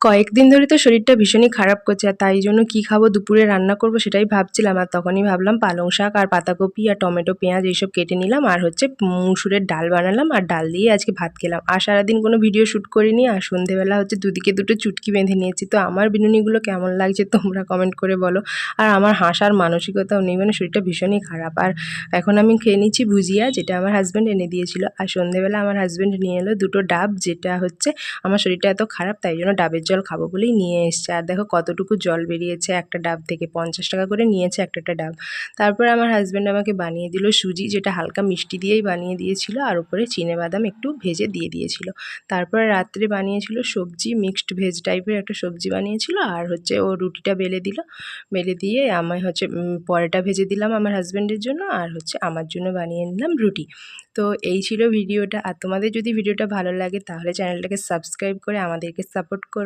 কয়েকদিন ধরে তো শরীরটা ভীষণই খারাপ করছে, আর তাই জন্য কি খাবো, দুপুরে রান্না করব সেটাই ভাবছিলাম। আর তখনই ভাবলাম পালং শাক আর পাতাকপি আর টমেটো পেঁয়াজ এইসব কেটে নিলাম, আর হচ্ছে মুসুরের ডাল বানালাম, আর ডাল দিয়ে আজকে ভাত খেলাম। আর সারাদিন কোনো ভিডিও শ্যুট করিনি, আর সন্ধেবেলা হচ্ছে দুদিকে দুটো চুটকি বেঁধে নিয়েছি। তো আমার বিনুনিগুলো কেমন লাগছে তোমরা কমেন্ট করে বলো। আর আমার হাসার মানসিকতাও নেই, মানে শরীরটা ভীষণই খারাপ। আর এখন আমি খেয়ে নিচ্ছি ভুজিয়া, যেটা আমার হাজব্যান্ড এনে দিয়েছিল। আর সন্ধেবেলা আমার হাজব্যান্ড নিয়ে এলো দুটো ডাব, যেটা হচ্ছে আমার শরীরটা এত খারাপ তাই জন্য ডাবের জল খাবো বলেই নিয়ে এসছে। আর দেখো কতটুকু জল বেরিয়েছে একটা ডাব থেকে, 50 টাকা করে নিয়েছে একটা একটা ডাব। তারপর আমার হাজব্যান্ড আমাকে বানিয়ে দিল সুজি, যেটা হালকা মিষ্টি দিয়েই বানিয়ে দিয়েছিল, আর উপরে চিনেবাদাম একটু ভেজে দিয়ে দিয়েছিল। তারপর রাত্রে বানিয়েছিল সবজি, মিক্সড ভেজ টাইপের একটা সবজি বানিয়েছিল, আর হচ্ছে ও রুটিটা বেলে দিল, বেলে দিয়ে আমায় হচ্ছে পরোটা ভেজে দিলাম আমার হাজব্যান্ডের জন্য, আর হচ্ছে আমার জন্য বানিয়ে নিলাম রুটি। তো এই ছিল ভিডিওটা। আর তোমাদের যদি ভিডিওটা ভালো লাগে তাহলে চ্যানেলটাকে সাবস্ক্রাইব করে আমাদেরকে সাপোর্ট করো।